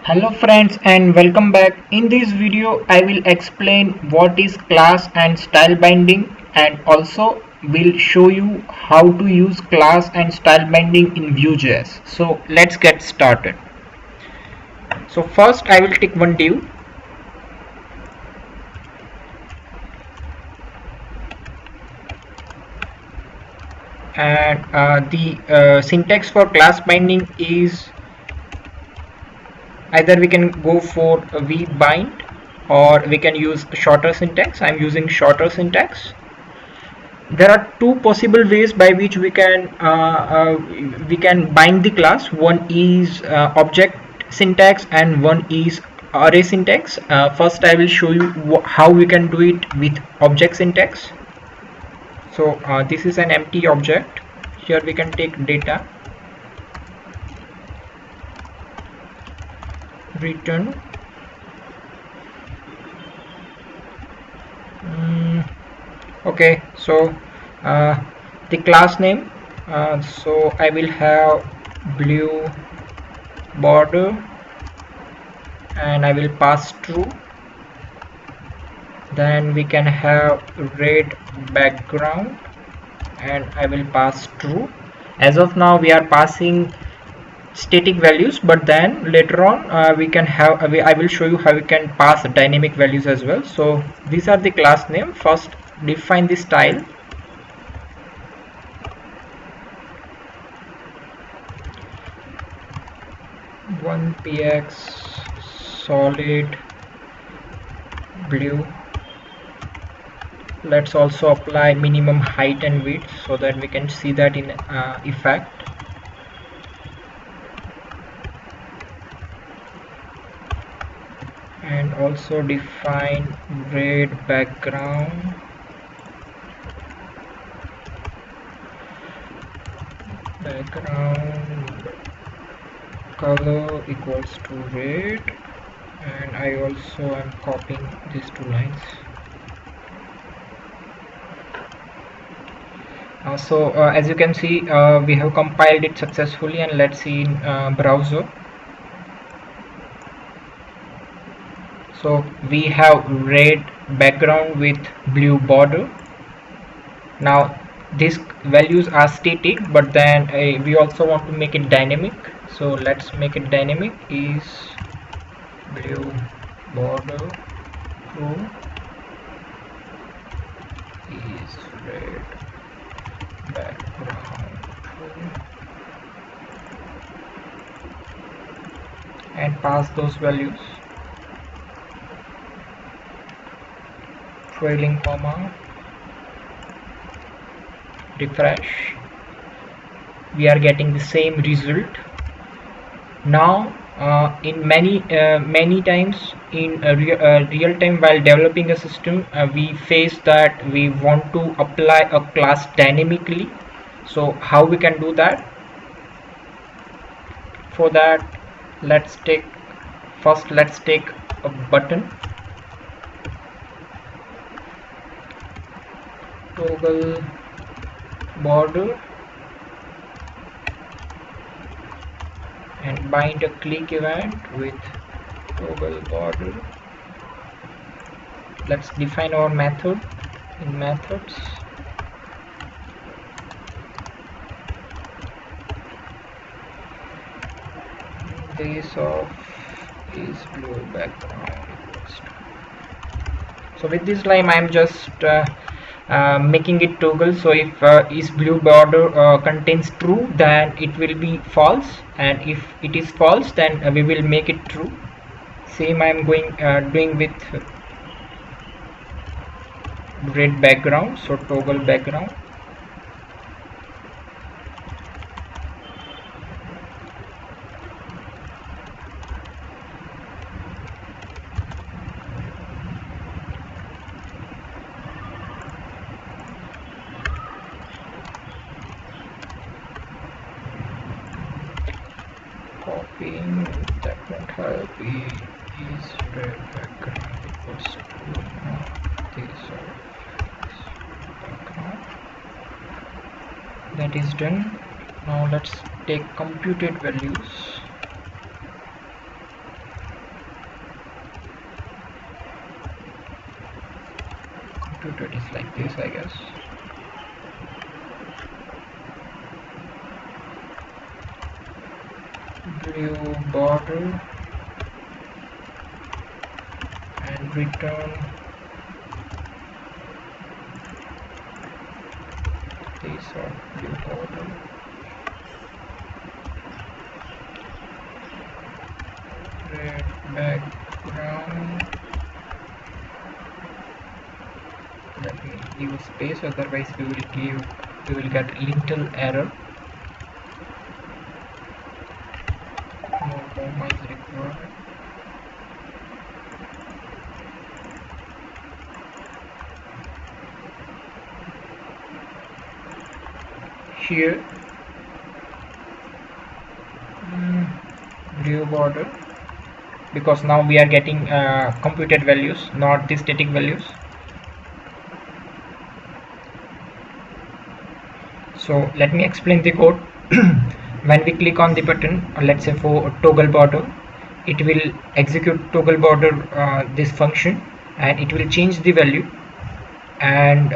Hello friends and welcome back. In this video I will explain what is class and style binding and also will show you how to use class and style binding in Vue.js. So let's get started. So first I will take one div and the syntax for class binding is either we can go for v bind or we can use shorter syntax. I'm using shorter syntax. There are two possible ways by which we can bind the class. One is object syntax and one is array syntax. First I will show you how we can do it with object syntax. So this is an empty object. Here we can take data, return okay. So the class name, so I will have blue border and I will pass true. Then we can have red background and I will pass true. As of now we are passing static values, but then later on we can have I will show you how we can pass dynamic values as well. So these are the class name. First define the style. One px solid blue. Let's also apply minimum height and width so that we can see that in effect. And also define red background, color equals to red, and I also am copying these two lines. As you can see, we have compiled it successfully, and let's see in browser. So we have red background with blue border. Now these values are static, but then we also want to make it dynamic. So let's make it dynamic. Is blue border true, is red background true, and pass those values. Trailing comma, refresh. We are getting the same result. Now in many times in real time while developing a system, we face that we want to apply a class dynamically. So how we can do that? For that, let's take a button, toggle border, and bind a click event with toggle border. Let's define our method in methods. This of is blue background equals to. So with this line I'm just making it toggle. So if is blue border contains true, then it will be false, and if it is false, then we will make it true. Same I'm doing with red background. So toggle background, copying, that won't help. Is red background equals to this background. That is done. Now let's take computed values. it is like this, I guess. Blue border and return this or blue border. Red background. Let me give a space, otherwise we will get little error. No comma is required. Here blue border, because now we are getting computed values, not the static values. So let me explain the code. When we click on the button, let's say for toggle border, it will execute toggle border this function, and it will change the value. And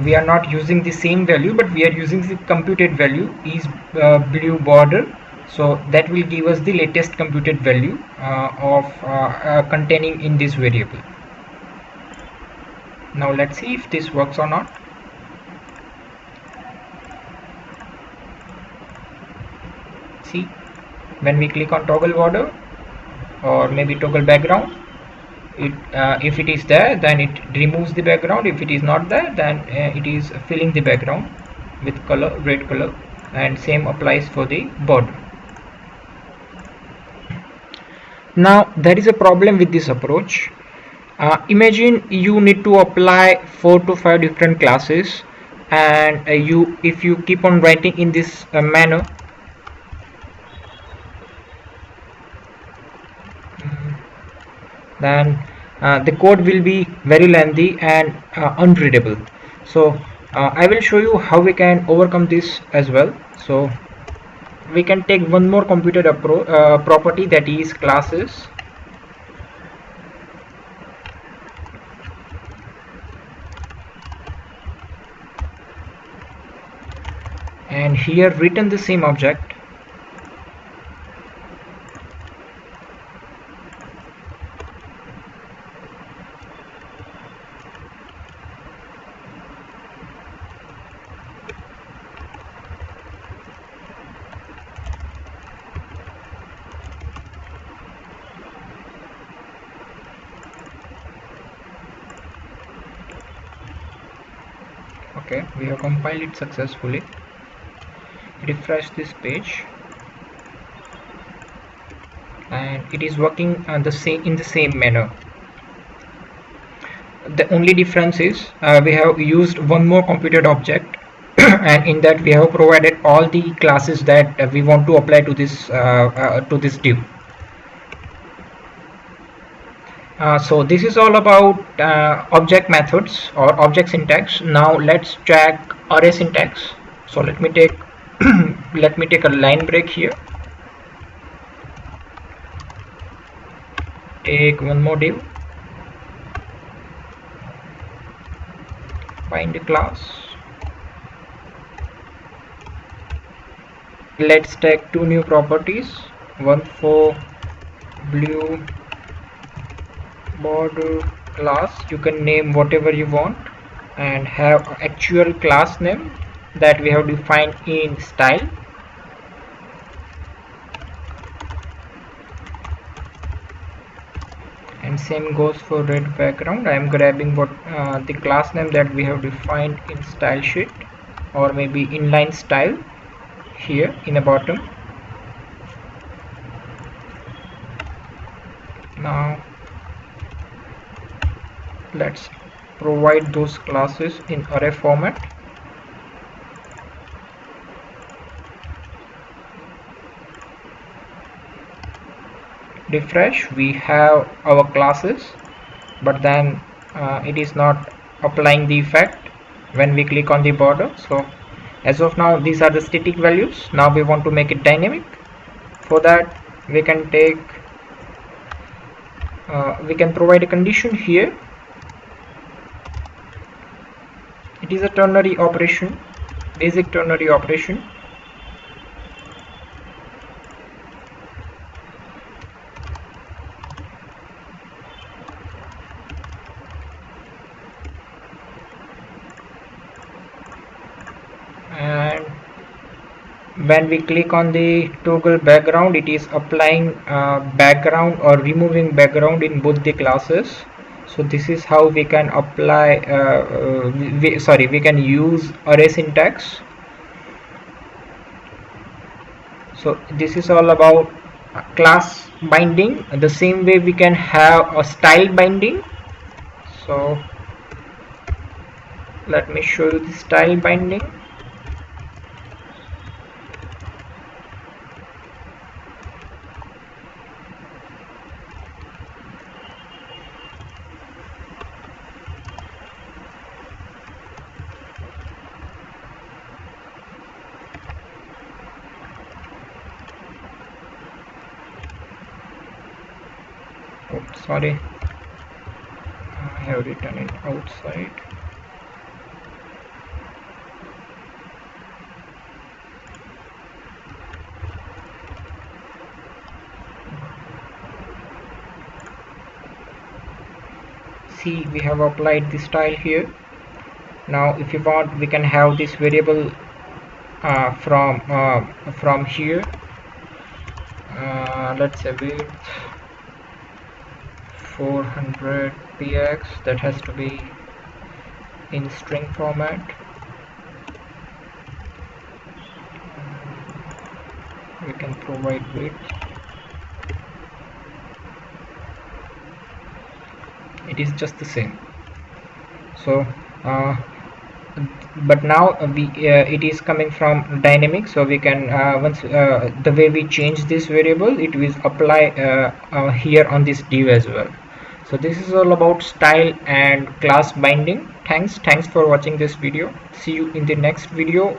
we are not using the same value, but we are using the computed value is blue border, so that will give us the latest computed value containing in this variable. Now let's see if this works or not. See, when we click on toggle border or maybe toggle background, if it is there, then it removes the background. If it is not there, then it is filling the background with color, red color, and same applies for the border. Now there is a problem with this approach. Imagine you need to apply 4 to 5 different classes, and if you keep on writing in this manner, then the code will be very lengthy and unreadable. So I will show you how we can overcome this as well. So we can take one more computed property, that is classes. And here return the same object. Okay, we have compiled it successfully. Refresh this page, and it is working in the same manner. The only difference is we have used one more computed object and in that we have provided all the classes that we want to apply to this div. So this is all about object methods or object syntax. Now let's check array syntax. So let me take let me take a line break here. Take one more div. Find the class. Let's take 2 new properties. One for blue border class. You can name whatever you want and have actual class name that we have defined in style. And same goes for red background. I am grabbing what the class name that we have defined in style sheet or maybe inline style here in the bottom. Now let's provide those classes in array format. Refresh, we have our classes, but then it is not applying the effect when we click on the border. So as of now these are the static values. Now we want to make it dynamic. For that we can take we can provide a condition here. It is a ternary operation, basic ternary operation. And when we click on the toggle background, it is applying background or removing background in both the classes. So this is how we can apply we can use array syntax. So this is all about class binding. The same way we can have a style binding. So let me show you the style binding. Oh, sorry, I have written it outside. See, we have applied the style here. Now if you want, we can have this variable from here. Let's say width 400 px, that has to be in string format. We can provide width. It is just the same. So but now it is coming from dynamic, so we can once the way we change this variable, it will apply here on this div as well. So this is all about style and class binding. Thanks for watching this video. See you in the next video.